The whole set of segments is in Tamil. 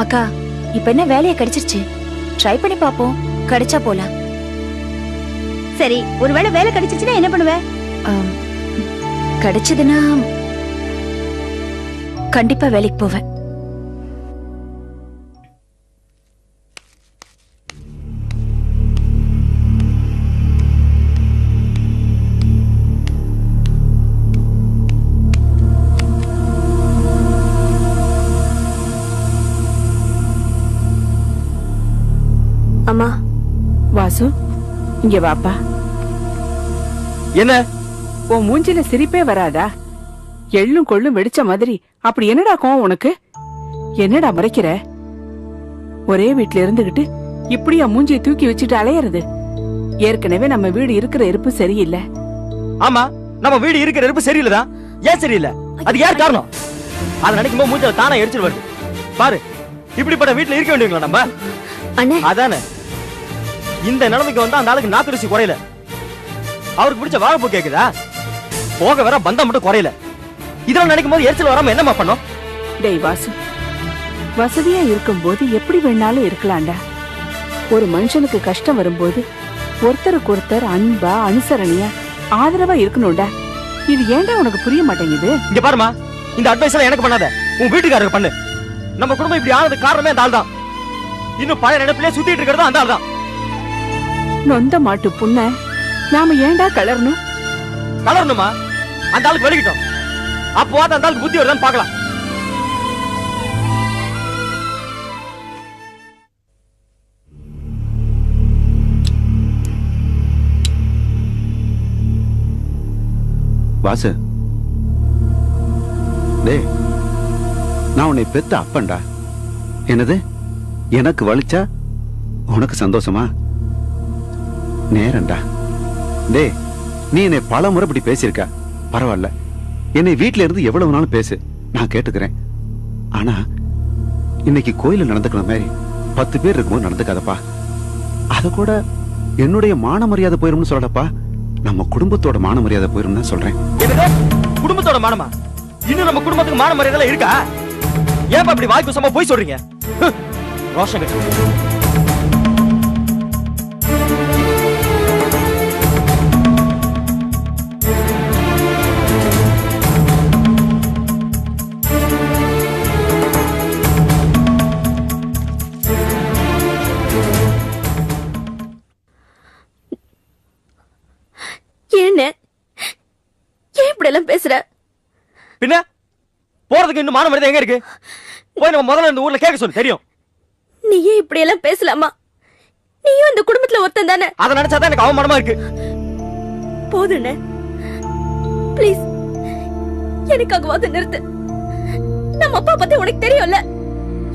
அக்கா, இப்ப என்ன வேலையை கிடைச்சிருச்சு, ட்ரை பண்ணி பாப்போம், கிடைச்சா போலாம். சரி, ஒருவேளை வேலை கிடைச்சிச்சுன்னா என்ன பண்ணுவ? கிடைச்சதுன்னா கண்டிப்பா வேலைக்கு போவேன். அம்மா. வாசு, இங்க வாப்பா. என்ன உன் மூஞ்சில சிரிப்பே வராதா? எள்ளும் கொள்ளும் வெடிச்ச மாதிரி அப்படி என்னடா கோவம் உனக்கு? என்னடா மறைக்கிற? ஒரே வீட்டுல இருந்துகிட்டு இப்படியா மூஞ்சியை தூக்கி வச்சுட்டு அலையறது? ஏற்கனவே நம்ம வீடு இருக்கிற இருப்பு சரியில்லை. ஆமா, நம்ம வீடு இருக்கிற இருப்பு சரியில்லைதான். ஏன் சரியில்லை? அது யார் காரணம்? அதை நினைக்கும் போது மூஞ்சில தானே எரிச்சல் வருது. பாரு, இப்படிப்பட்ட வீட்டுல இருக்க வேண்டியவங்களா நம்ம? அண்ணே, அதானே இந்த நிலைமைக்கு வந்தா அந்த ஆளுக்கு நாக்கு ருசி குறையல. அவருக்கு பிடிச்ச வாழைப்பூ கேக்குதா? போக வர பந்தம் மட்டும் குறையல. இதெல்லாம் நினைக்கும் போது எரிச்சல் வராம என்னமா பண்ணோம்? டேய் வாசு, வசதியா இருக்கும் போது எப்படி வேணாலும் இருக்கலாம்டா. ஒரு மனுஷனுக்கு கஷ்டம் வரும்போது ஒருத்தருக்கு ஒருத்தர் அன்பா அனுசரணையா ஆதரவா இருக்கணும்டா. இது ஏன்டா உனக்கு புரிய மாட்டேங்குது? இங்க பாருமா, இந்த அட்வைஸ் எல்லாம் எனக்கு பண்ணாத, உன் வீட்டுக்காரருக்கு பண்ணு. நம்ம குடும்பம் இப்படி ஆனது காரணமே அந்த ஆள் தான். இன்னும் பழைய நினைப்பிலே சுத்திட்டு இருக்கிறது அந்த ஆள் தான். நொந்த மாட்டு புண்ண நாம ஏன்டா கலரணும்? கலரணுமா? அந்த ஆளுக்கு வெளிக்கிட்டோம். அப்போ அந்த ஆளுக்கு புத்தி வருதான்னு பார்க்கலாம். வாசு, டேய், நான் உன்னை பெத்த அப்பன்டா. என்னது, எனக்கு வலிச்சா உனக்கு சந்தோஷமா? நேரண்டா. டேய், நீ என்னை பல முறை இப்படி பேசியிருக்க, பரவாயில்ல. என்னை வீட்டுல இருந்து எவ்வளவு நாளும் பேசு, நான் கேட்டுக்கிறேன். ஆனா இன்னைக்கு கோயில நடந்துக்கிற மாதிரி 10 பேர் இருக்கும்போது நடந்துக்காதப்பா. அத கூட என்னுடைய மான மரியாதை போயிரும்னு சொல்லப்பா. நம்ம குடும்பத்தோட மான மரியாதை போயிரும் தான் சொல்றேன். குடும்பத்தோட மானமா? இன்னும் நம்ம குடும்பத்துக்கு மான மரியாதை இருக்கா? ஏன் அப்படி வாய்ப்பு சும்மா போய் சொல்றீங்க? ரோஷன் கட்டு. ஏன் இப்படி எல்லாம் பேசுற? பின்ன போறதுக்கு இன்னும் மான மரியாதை எங்க இருக்கு? போய் நம்ம முதல்ல இந்த ஊர்ல கேட்க சொல்லு, தெரியும். நீயே இப்படி எல்லாம் பேசலாமா? நீயும் இந்த குடும்பத்துல ஒருத்தன் தானே. அதை நினைச்சாதான் எனக்கு அவமானமா இருக்கு. போதுண்ணே, ப்ளீஸ் எனக்காகவாது நிறுத்து. நம்ம அப்பா பத்தி உனக்கு தெரியும்ல,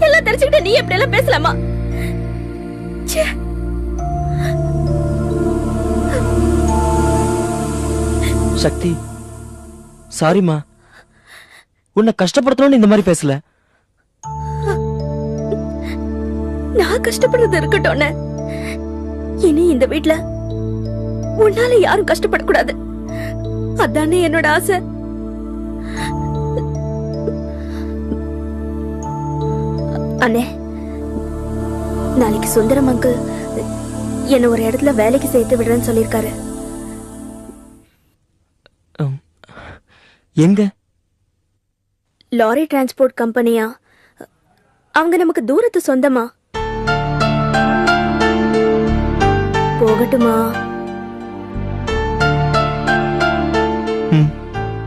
எல்லாம் தெரிஞ்சுக்கிட்டு நீ இப்படி எல்லாம் பேசலாமா? சக்தி, சாரிமா, உன்னை கஷ்டப்படுத்தணும்னு இந்த மாதிரி பேசல. நான் கஷ்டப்படுறது இருக்கட்டும். இனி இந்த வீட்ல உன்னால யாரும் கஷ்டப்படக்கூடாது, அதானே என்னோட ஆசை. அண்ணே, நாளைக்கு சுந்தரம் அங்கிள் என்ன ஒரு இடத்துல வேலைக்கு சேர்த்து விடுறேன்னு சொல்லிருக்காரு. எங்க? லாரி டிரான்ஸ்போர்ட் கம்பெனியா? அவங்க நமக்கு தூரத்து சொந்தமா? போகட்டுமா?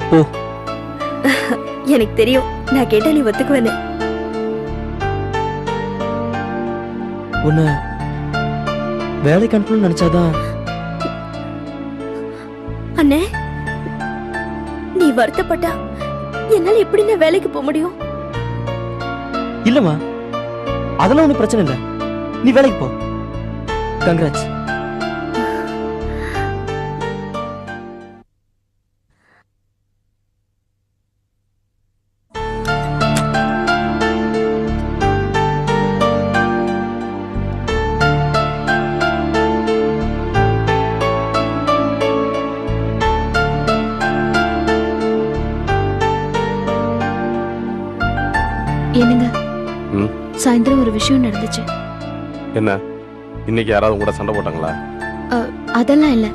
போ. எனக்கு தெரியும், நான் கேட்டா நீ ஒத்துக்குவேன்னு. உன்னை வேலைக்கு அனுப்பணும்னு நினைச்சாதான். அண்ணே, நீ வருத்தப்பட்டா என்னால எப்படி நான் வேலைக்கு போக முடியும்? இல்லம்மா, அதெல்லாம் ஒன்றும் பிரச்சனை இல்லை. நீ வேலைக்கு போ. கங்க்ராட்ஸ். என்னங்க? சாயந்தரம் ஒரு விஷயம் நடந்துச்சு. என்ன இன்னைக்கு யாராவது கூட சண்டை போட்டாங்களா? அதெல்லாம் இல்ல.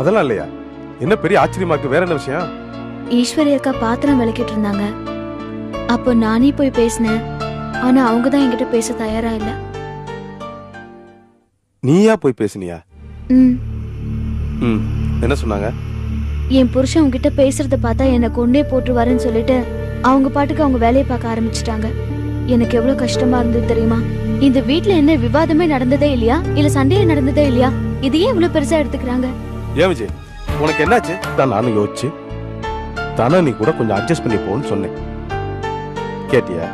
அதெல்லாம் இல்லையா? என்ன பெரிய ஆச்சரியமாக்கு, வேற என்ன விஷயம்? ஈஸ்வரி அக்கா பாத்திரம் விளக்கிட்டு இருந்தாங்க. அப்போ நானே போய் பேசினேன். ஆனா அவங்க தான் என்கிட்ட பேச தயாரா இல்ல. நீயா போய் பேசுனியா? ம். என்ன சொன்னாங்க? என் புருஷன் உங்ககிட்ட பேசுறத பார்த்தா என்ன கொன்னே போட்டுருவாருன்னு சொல்லிட்டு அவங்க பாட்டுக்கு அவங்க வேலையை பார்க்க ஆரம்பிச்சிட்டாங்க. எனக்கு எவ்வளவு கஷ்டமா இருந்தது தெரியுமா? இந்த வீட்ல என்ன விவாதமே நடந்ததே இல்லையா, இல்ல சண்டையே நடந்ததே இல்லையா? இதையே இவ்வளவு பெருசா எடுத்துக்கிறாங்க. ஏன் விஜய், உனக்கு என்னாச்சு? தான் நானும் யோசிச்சு தானே நீ கூட கொஞ்சம் அட்ஜஸ்ட் பண்ணி போன்னு சொன்னேன். கேட்டியா?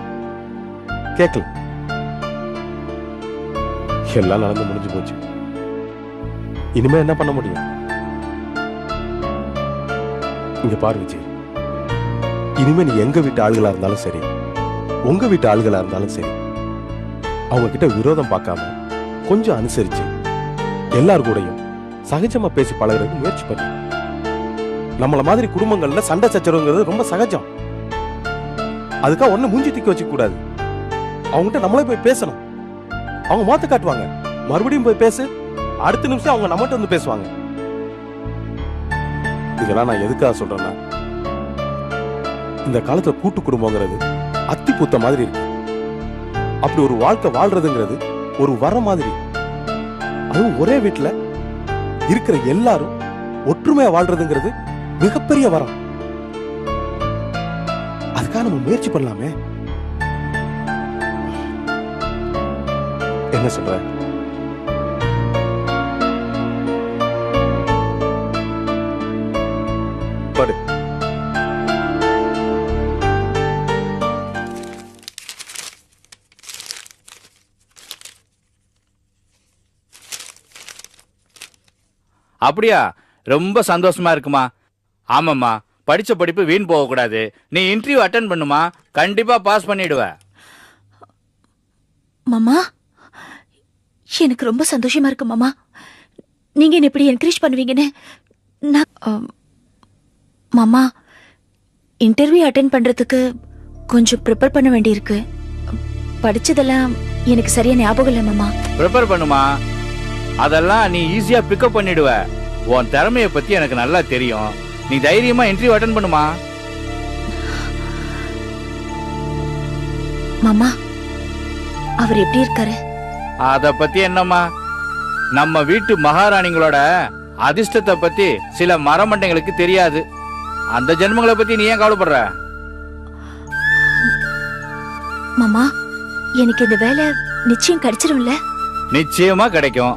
கேட்கல. எல்லாம் நடந்து முடிஞ்சு போச்சு. இனிமே என்ன பண்ண முடியும்? இங்க பாரு விஜய், இனிமே நீ எங்க வீட்டு ஆளுகளா இருந்தாலும் சரி, உங்க வீட்டு ஆளுகளா இருந்தாலும் சரி, அவங்க கிட்ட விரோதம் பார்க்காம கொஞ்சம் அனுசரிச்சு எல்லார் கூடயும் சகஜமா பேசி பழகிறதுக்கு முயற்சி பண்ணு. நம்மள மாதிரி குடும்பங்கள்ல சண்டை சச்சரவுங்கிறது ரொம்ப சகஜம். அதுக்காக ஒண்ணு மூஞ்சி தூக்கி வச்சுக்க கூடாது. அவங்ககிட்ட நம்மளே போய் பேசணும். அவங்க மாத்த காட்டுவாங்க. மறுபடியும் போய் பேசு, அடுத்த நிமிஷம் அவங்க நம்மகிட்ட வந்து பேசுவாங்க. இதெல்லாம் நான் எதுக்காக சொல்றேன்னா, இந்த காலத்துல கூட்டு குடும்பங்கிறது அத்தி பூத்த மாதிரி இருக்கு. அப்படி ஒரு வாழ்க்கை வாழ்றதுங்கிறது ஒரு வரம் மாதிரி. அதுவும் ஒரே வீட்டுல இருக்கிற எல்லாரும் ஒற்றுமையா வாழ்றதுங்கிறது மிகப்பெரிய வரம். அதுக்காக நம்ம முயற்சி பண்ணலாமே. என்ன சொல்ற? படு. அப்படியா? ரொம்ப சந்தோஷமா இருக்குமா? ஆமாம்மா, படிச்ச படிப்பு வீண் போக கூடாது. நீ இன்டர்வியூ அட்டென்ட் பண்ணுமா, கண்டிப்பா பாஸ் பண்ணிடுவ. மாமா, எனக்கு ரொம்ப சந்தோஷமா இருக்கு மாமா. நீங்க என்ன இப்படி என்கரேஜ் பண்ணுவீங்கன்னு நான் மாமா, இன்டர்வியூ அட்டென்ட் பண்றதுக்கு கொஞ்சம் ப்ரிப்பேர் பண்ண வேண்டியிருக்கு. படிச்சதெல்லாம் எனக்கு சரியா ஞாபகம் இல்லை மாமா. ப்ரிப்பேர் பண்ணுமா, அதெல்லாம் நீ ஈஸியா பிக்கப் பண்ணிடுவ. உன் திறமைய பத்தி எனக்கு நல்லா தெரியும். நீ தைரியமா இன்டர்வியூ அட்டென்ட் பண்ணுமா. மாமா, அவர் எப்படி இருக்காரு? அத பத்தி என்னம்மா, நம்ம வீட்டு மகாராணிங்களோட அதிர்ஷ்டத்தை பத்தி சில மரமண்டைங்களுக்கு தெரியாது. அந்த ஜென்மங்களை பத்தி நீ ஏன் கவலைப்படுற? மாமா, எனக்கு இந்த வேலை நிச்சயம் கிடைச்சிரும்ல? நிச்சயமா கிடைக்கும்.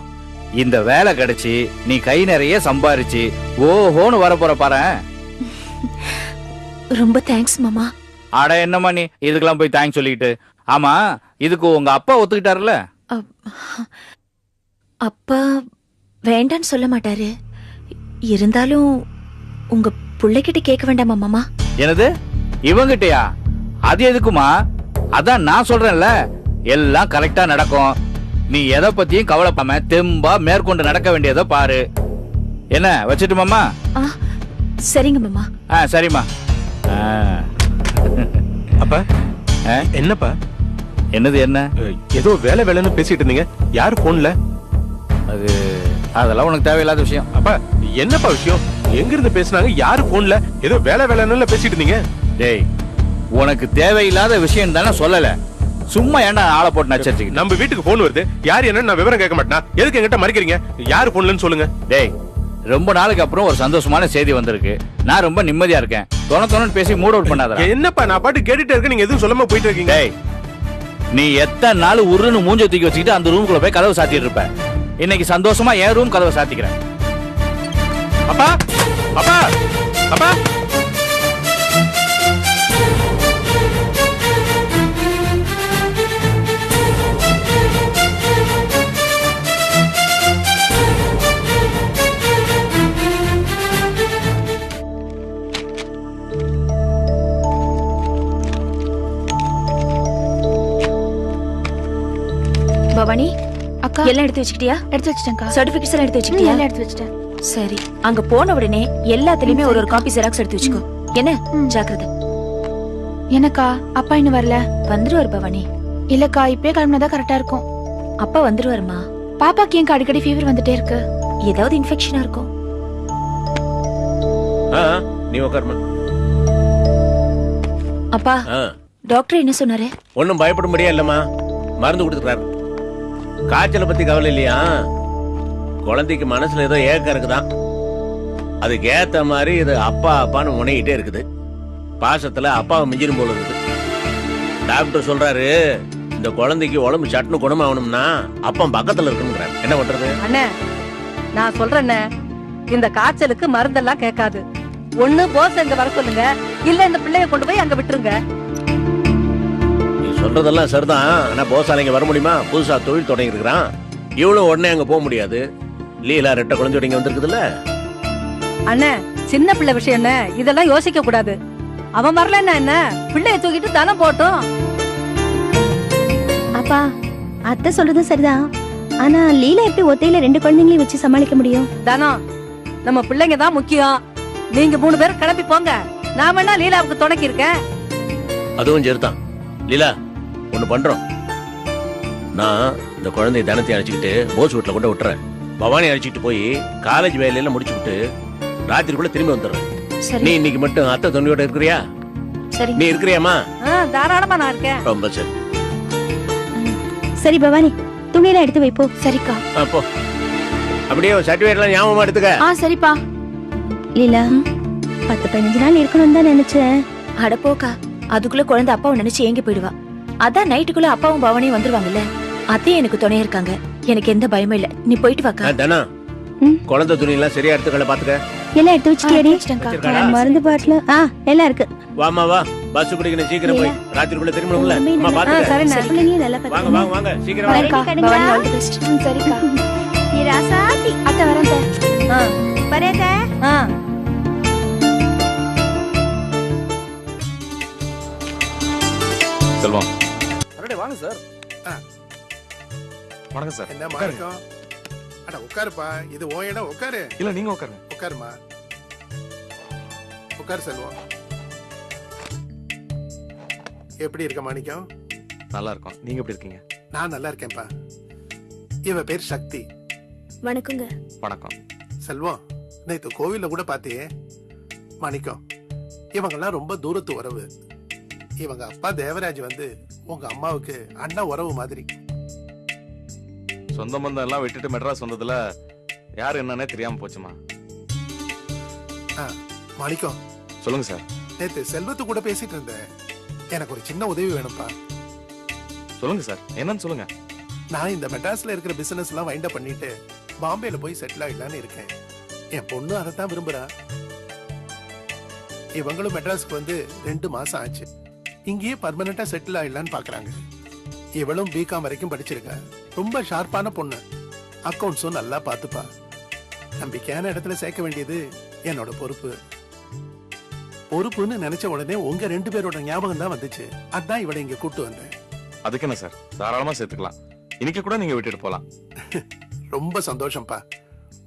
இந்த வேலை கிடைச்சி நீ கை நிறைய சம்பாரிச்சு ஓஹோன்னு வர போற பாரு. ரொம்ப தேங்க்ஸ் மாமா. அட என்னம்மா நீ இதுக்கெல்லாம் போய் தேங்க்ஸ் சொல்லிக்கிட்டு. ஆமா, இதுக்கு உங்க அப்பா ஒத்துக்கிட்டாருல? அப்பா வேண்டான்னு சொல்ல மாட்டாரு. இருந்தாலும் உங்க பிள்ளைகிட்ட கேட்க வேண்டாமா மாமா? என்னது, இவங்கிட்டயா? அது எதுக்குமா? அதான் நான் சொல்றேன்ல, எல்லாம் கரெக்டா நடக்கும். நீ எதை பத்தியும் கவலைப்பாம தெம்பா மேற்கொண்டு நடக்க வேண்டியதை பாரு. என்ன வச்சுட்டு மாமா? சரிங்க மாமா. சரிம்மா. அப்பா என்னப்பா? என்னது என்ன? ஏதோ வேலை வேலைன்னு பேசிட்டு இருந்தீங்க. யாரு போன்ல? அதெல்லாம் உனக்கு தேவையில்லாத விஷயம். அப்பா என்னப்பா விஷயம்? எங்க இருந்து பேசுனாங்க? யாரு போன்ல? ஏதோ வேலை வேலைன்னு பேசிட்டு இருந்தீங்க. டேய், உனக்கு தேவையில்லாத விஷயம் தானே சொல்லல. சும்மா ஏன்டா ஆளை போட்டு நச்சரிச்சு? நம்ம வீட்டுக்கு போன் வருது. யாரு என்ன நான் விவரம் கேட்க மாட்டேனா? எதுக்கு என்கிட்ட மறைக்கிறீங்க? யாரு போன்லன்னு சொல்லுங்க. டேய், ரொம்ப நாளுக்கு அப்புறம் ஒரு சந்தோஷமான செய்தி வந்திருக்கு. நான் ரொம்ப நிம்மதியா இருக்கேன். தொண பேசி மூட் அவுட் பண்ணாத. என்னப்பா நான் பாட்டு கேட்டுட்டே இருக்கேன், நீங்க எதுவும் சொல்லாம போயிட்டு இருக்கீங்க. டேய், நீ எத்தனை நாள் உருன்னு மூஞ்ச தூக்கி வச்சுக்கிட்டு அந்த ரூமுக்குள்ள போய் கதவை சாத்திட்டு இருப்ப. இன்னைக்கு சந்தோஷமா என் ரூம் கதவை சாத்திக்கிறேன். அப்பா அப்பா அப்பா பவானி அக்கா, எல்லாம் எடுத்து வச்சுக்கிட்டியா? எடுத்து வச்சிட்டேன்க்கா. சர்டிபிகேட்ஸ் எல்லாம் எடுத்து வச்சுக்கிட்டியா? எல்லாம் எடுத்து வச்சிட்டேன். சரி, அங்க போன உடனே எல்லாத்துலயுமே ஒரு காப்பி ஜெராக்ஸ் எடுத்து வச்சுக்கோ. என்ன? ஜாக்கிரதை. எனக்கா? அப்பா இன்னும் வரல? வந்துருவாரு பவானி. இல்லக்கா இப்பயே கிளம்பினாதான் கரெக்டா இருக்கும். அப்பா வந்துருவாருமா. பாப்பாக்கு ஏன் அடிக்கடி ஃபீவர் வந்துட்டே இருக்கு? ஏதாவது இன்ஃபெக்ஷனா இருக்கும். நீ உட்காருமா. அப்பா டாக்டர் என்ன சொன்னாரு? ஒன்னும் பயப்படும்படியா இல்லம்மா, மருந்து கொடுத்துக்கிறாரு. காய்ச்சலை பத்தி கவலை இல்லையா, குழந்தைக்கு மனசுல ஏதோ ஏக்கம் இருக்குதான். அதுக்கு ஏத்த மாதிரி இது அப்பா அப்பான்னு முனைகிட்டே இருக்குது. பாசத்துல அப்பாவை மிஞ்சிரும் போல இருக்குது. டாக்டர் சொல்றாரு இந்த குழந்தைக்கு உடம்பு சட்டுன்னு குணமாகணும்னா அப்பா பக்கத்துல இருக்கணுங்கிறாரு. என்ன பண்றது? அண்ணே நான் சொல்றேன்னே, இந்த காய்ச்சலுக்கு மருந்தெல்லாம் கேட்காது. ஒண்ணு போஸ் அங்க வர சொல்லுங்க, இல்ல இந்த பிள்ளைய கொண்டு போய் அங்க விட்டுருங்க. நீ சொல்றதெல்லாம் சரிதான், ஆனா போசால இங்க வர முடியுமா? புதுசா தொழில் தொடங்கி இருக்கிறான். இவ்வளவு உடனே அங்க போக முடியாது. லீலா ரெட்ட குழந்தை இங்க வந்திருக்குதுல்ல. அண்ணே சின்ன பிள்ளை விஷயம் என்ன, இதெல்லாம் யோசிக்க கூடாது. அவன் வரலன்னா என்ன, பிள்ளைய தூக்கிட்டு தானே போட்டோம். அப்பா அத்தை சொல்றதும் சரிதான். ஆனா லீலா எப்படி ஒத்தையில 2 குழந்தைங்களையும் வச்சு சமாளிக்க முடியும்? தானம் நம்ம பிள்ளைங்க தான் முக்கியம். நீங்க 3 பேரும் கிளம்பி போங்க, நான் வேணா லீலாவுக்கு துணைக்கி இருக்கேன். அதுவும் சரிதான். லீலா ஒண்ணு பண்றோம், நான் இந்த குழந்தைய தனத்தை அழைச்சிக்கிட்டு போஸ் வீட்டுல கொண்டு விட்டுறேன். பவானி அழைச்சிட்டு போய் காலேஜ் வேலையெல்லாம் முடிச்சு விட்டு ராத்திரிக்குள்ள திரும்பி வந்துடுறேன். நீ இன்னைக்கு மட்டும் அத்தை துணையோட இருக்கிறியா? சரி. நீ இருக்கிறியாமா? தாராளமா நான் இருக்கேன். ரொம்ப சரி. சரி பவானி, துணியெல்லாம் எடுத்து வைப்போ. சரிக்கா. அப்போ அப்படியே சர்டிபிகேட் எல்லாம் ஞாபகமா எடுத்துக்க. சரிப்பா. லீலா 10-15 நாள் இருக்கணும் தான் நினைச்சேன். அட போக்கா, அதுக்குள்ள குழந்தை அப்பாவை நினைச்சு ஏங்கி போயிடுவா. அதான் நைட்டுக்குள்ள அப்பாவும் பவானியும் வந்துருவாங்கல்ல, அத்தையும் எனக்கு துணையா இருக்காங்க. எனக்கு எந்த பயமும் இல்ல. நீ போயிட்டு வாக்கா. தானா குழந்தை துணி எல்லாம் சரியா எடுத்துக்கல, பாத்துக்க. எல்லாம் எடுத்து வச்சுட்டியாடி? வச்சிருக்காடா? மருந்து பாட்டில எல்லாம் இருக்கு. வாமா வா, பஸ் பிடிக்கணும், சீக்கிரம் போய் ராத்திரிக்குள்ள திரும்பணும்ல. அம்மா பாத்துக்க. பிள்ளைங்களையும் நல்லா வாங்க வாங்க வாங்க, சீக்கிரம் வாங்க. சரிக்கா. Bhavani, all the best. சரிக்கா. நீ ராசாத்தி. அத்தை வரேன். வரேங்க. செல்வம் வாங்க சார். வணக்கம் சார். என்ன மார்க்கம்? அட உட்காருப்பா, இது ஓ இடம், உட்காரு. இல்ல நீங்க உட்காருங்க. உட்காருமா, உட்காரு செல்வம். எப்படி இருக்க மாணிக்கம்? நல்லா இருக்கும். நீங்க எப்படி இருக்கீங்க? நான் நல்லா இருக்கேன்ப்பா. இவ பேர் சக்தி. வணக்கங்க. வணக்கம். செல்வம், நேத்து கோவில்ல கூட பாத்தியே. மாணிக்கம், இவங்கெல்லாம் ரொம்ப தூரத்து உறவு. இவங்க அப்பா தேவராஜ் வந்து உங்க அம்மாவுக்கு அண்ணா உறவு மாதிரி. சொந்த பந்தம் எல்லாம் விட்டுட்டு மெட்ராஸ் வந்ததுல யாரு என்னன்னே தெரியாம போச்சுமா. மாணிக்கம் சொல்லுங்க சார். நேத்து செல்வத்து கூட பேசிட்டு இருந்தேன். எனக்கு ஒரு சின்ன உதவி வேணும்ப்பா. சொல்லுங்க சார், என்னன்னு சொல்லுங்க. நான் இந்த மெட்ராஸ்ல இருக்கிற பிசினஸ் எல்லாம் வைண்ட் அப் பண்ணிட்டு பாம்பேல போய் செட்டில் ஆயிடலான்னு இருக்கேன். என் பொண்ணு அதைத்தான் விரும்புறா. இவங்களும் மெட்ராஸ்க்கு வந்து 2 மாசம் ஆச்சு. இங்கேயே பர்மனண்டா செட்டில் ஆயிடலான்னு பாக்குறாங்க. இவளும் பிகாம் வரைக்கும் படிச்சிருக்கா. ரொம்ப ஷார்ப்பான பொண்ணு. அக்கௌண்ட்ஸும் நல்லா பாத்துப்பா. நம்பிக்கையான இடத்துல சேர்க்க வேண்டியது என்னோட பொறுப்பு. பொறுப்புன்னு நினைச்ச உடனே உங்க 2 பேரோட ஞாபகம் தான் வந்துச்சு. அதான் இவளை இங்க கூட்டு வந்தேன். அதுக்கு என்ன சார், தாராளமா சேர்த்துக்கலாம். இன்னைக்கு கூட நீங்க விட்டுட்டு போலாம். ரொம்ப சந்தோஷம்ப்பா.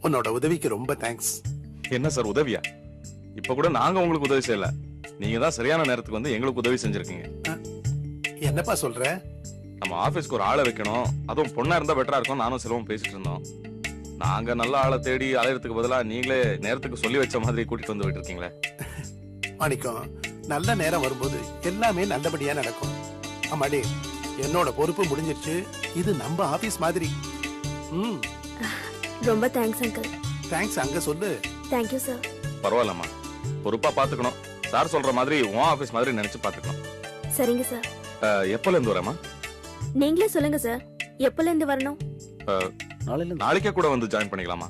உன்னோட உதவிக்கு ரொம்ப தேங்க்ஸ். என்ன சார் உதவியா? இப்ப கூட நாங்க உங்களுக்கு உதவி செய்யல, நீங்க தான் சரியான நேரத்துக்கு வந்து எங்களுக்கு உதவி செஞ்சிருக்கீங்க. என்னப்பா சொல்ற? நம்ம ஆபீஸ்க்கு ஒரு ஆளை வைக்கணும், அதுவும் பொண்ணா இருந்தா பெட்டரா இருக்கும். நானும் செல்வம் பேசிட்டு இருந்தோம். நாங்க நல்ல ஆளை தேடி அலையறதுக்கு பதிலா நீங்களே நேரத்துக்கு சொல்லி வச்ச மாதிரி கூட்டிட்டு வந்து விட்டு இருக்கீங்களே. மாணிக்கம், நல்ல நேரம் வரும்போது எல்லாமே நல்லபடியா நடக்கும். அம்மாடி, என்னோட பொறுப்பு முடிஞ்சிருச்சு. இது நம்ம ஆபீஸ் மாதிரி. ரொம்ப தேங்க்ஸ் அங்கிள். தேங்க்ஸ் அங்க சொல்லு. Thank you sir. பரவாயில்லம்மா, பொறுப்பா பாத்துக்கணும். சார் சொல்ற மாதிரி உன் ஆபீஸ் மாதிரி நினைச்சு பாத்துக்கணும். சரிங்க சார். எப்பல இருந்து வரமா? நீங்களே சொல்லுங்க சார், எப்பல இருந்து வரணும்? நாளைக்கே கூட வந்து ஜாயின் பண்ணிக்கலாமா?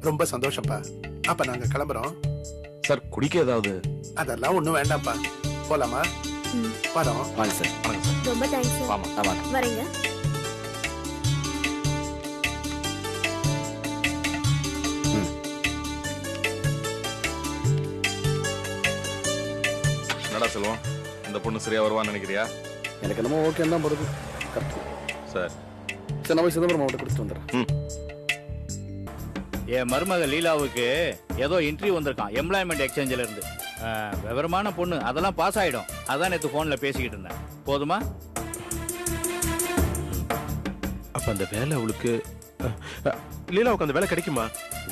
ரொம்ப சந்தோஷம்ப்பா. அப்ப நாங்க கிளம்புறோம். சார் குடிக்க ஏதாவது? அதெல்லாம் ஒண்ணும் வேண்டாம்ப்பா. போலாமா? வரோம். வாங்க சார். வணக்கம் சார். ரொம்ப தேங்க்ஸ் சார். ஆமா வரேங்க. என்னடா செல்வம், இந்த பொண்ணு சரியா வருவான்னு நினைக்கிறியா? எனக்கு என்னமோ ஓகே தான் போடுது. Correct sir. சரி, நான் போய் சிதம்பரம் மாவட்டம் கொடுத்துட்டு வந்துடுறேன். என் மருமக லீலாவுக்கு ஏதோ இன்டர்வியூ வந்திருக்கான் எம்ப்ளாய்மெண்ட் எக்ஸ்சேஞ்சில இருந்து. விவரமான பொண்ணு, அதெல்லாம் பாஸ் ஆயிடும். அதான் நேற்று போன்ல பேசிக்கிட்டு இருந்தேன். போதுமா? அப்ப அந்த வேலை அவளுக்கு லீலாவுக்கு அந்த வேலை கிடைக்குமா?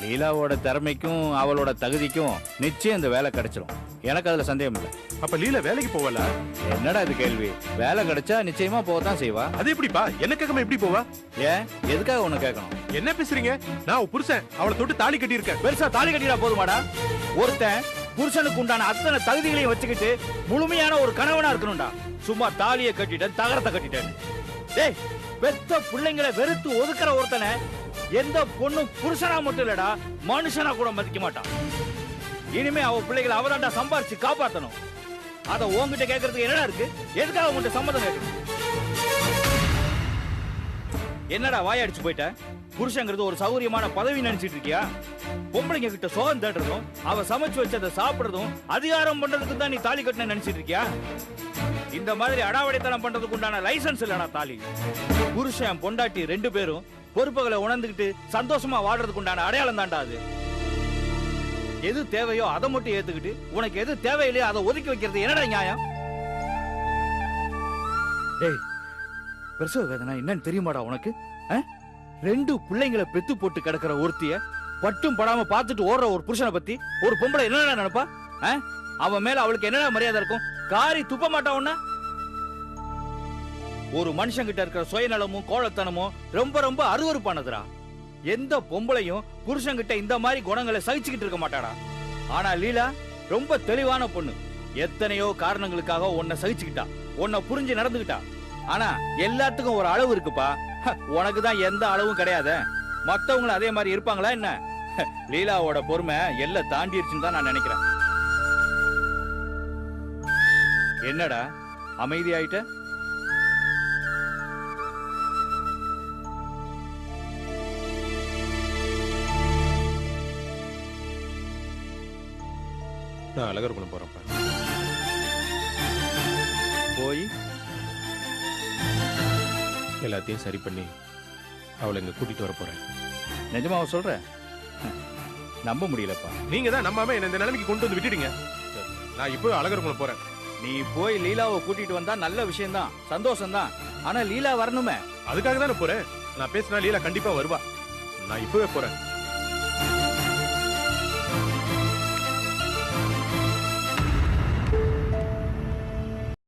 லீலாவோட திறமைக்கும் அவளோட தகுதிக்கும் நிச்சயம் இந்த வேலை கிடைச்சிடும். எனக்கு அதுல சந்தேகம் இல்லை. அப்ப லீலா வேலைக்கு போவல? என்னடா இது கேள்வி? வேலை கிடைச்சா நிச்சயமா போகத்தான் செய்வா. அது எப்படிப்பா? என்ன கேட்காம எப்படி போவா? ஏன், எதுக்காக உன்னை கேட்கணும்? என்ன பேசுறீங்க? நான் புருஷன், அவளை தொட்டு தாலி கட்டி இருக்கேன். பெருசா தாலி கட்டிடா போதுமாடா? ஒருத்தன் புருஷனுக்கு உண்டான அத்தனை தகுதிகளையும் வச்சுக்கிட்டு முழுமையான ஒரு கணவனா இருக்கணும்டா. சும்மா தாலியை கட்டிட்டேன், தகரத்தை கட்டிட்டேன். டேய், பெத்த பிள்ளைங்களை வெறுத்து ஒதுக்குற ஒருத்தனை எந்த பொண்ணும் புருஷனா மட்டும் இல்லடா, மனுஷனா கூட மதிக்க மாட்டான். இனிமே அவ பிள்ளைகளை அவதாண்டா சம்பாரிச்சு காப்பாத்தணும். அத உன்கிட்ட கேட்கறதுக்கு என்னடா இருக்கு? எதுக்காக உன்கிட்ட சம்மதம் கேட்கணும்? என்னடா வாயடிச்சு போயிட்ட? புருஷங்கிறது ஒரு சௌரியமான பதவி நினைச்சிட்டு இருக்கியா? பொம்பளைங்க கிட்ட சோகம் தேடுறதும் அவ சமைச்சு வச்சதை சாப்பிடுறதும் அதிகாரம் பண்றதுக்கு தான் நீ தாலி கட்டின நினைச்சிட்டு இருக்கியா? இந்த மாதிரி அடாவடித்தனம் பண்றதுக்கு உண்டான லைசன்ஸ் இல்லடா தாலி. புருஷன் பொண்டாட்டி ரெண்டு பேரும் பொறுப்புகளை உணர்ந்துகிட்டு சந்தோஷமா வாழ்றதுக்கு உண்டான அடையாளம் தாண்டா அது. எது தேவையோ அதை மட்டும் ஏத்துக்கிட்டு உனக்கு எது தேவையில்லையோ அதை ஒதுக்கி வைக்கிறது என்னடா நியாயம்? டேய், பிரசவ வேதனை என்னன்னு தெரியுமாடா உனக்கு? ரெண்டு பிள்ளைங்களை பெத்து போட்டு கிடக்கிற ஒருத்திய பட்டும் படாம பார்த்துட்டு ஓடுற ஒரு புருஷனை பத்தி ஒரு பொம்பளை என்னடா நினைப்பா? அவன் மேல அவளுக்கு என்னடா மரியாதை இருக்கும்? காரி துப்ப மாட்டான் உன்ன? ஒரு மனுஷன் கிட்ட இருக்கிற சுயநலமும் கோழத்தனமும் ரொம்ப ரொம்ப அருவருப்பானதுடா. எந்த பொம்பளையும் புருஷன் கிட்ட இந்த மாதிரி குணங்களை சகிச்சுக்கிட்டு இருக்க மாட்டாடா. ஆனா லீலா ரொம்ப தெளிவான பொண்ணு. எத்தனையோ காரணங்களுக்காக உன்னை சகிச்சுக்கிட்டா, உன்னை புரிஞ்சு நடந்துகிட்டா. ஆனா எல்லாத்துக்கும் ஒரு அளவு இருக்குப்பா. உனக்கு தான் எந்த அளவும் கிடையாது. மத்தவங்களும் அதே மாதிரி இருப்பாங்களா என்ன? லீலாவோட பொறுமை எல்லாம் தாண்டிடுச்சுன்னு தான் நான் நினைக்கிறேன். என்னடா அமைதி ஆயிட்ட? நான் அழகர்குளம் போறேன்ப்பா. போய் எல்லாத்தையும் சரி பண்ணி அவளை இங்க கூட்டிட்டு வர போறேன். நிஜமா சொல்ற? நம்ப முடியலப்பா. நீங்க தான் நம்பாம என்ன இந்த நிலைமைக்கு கொண்டு வந்து விட்டுடுங்க. நான் இப்போ அழகர்குளம் போறேன். நீ போய் லீலாவை கூட்டிட்டு வந்தா நல்ல விஷயம் தான், சந்தோஷம் தான். ஆனா லீலா வரணுமே. அதுக்காக தானே போறேன். நான் பேசினா லீலா கண்டிப்பா வருவா. நான் இப்பவே போறேன்.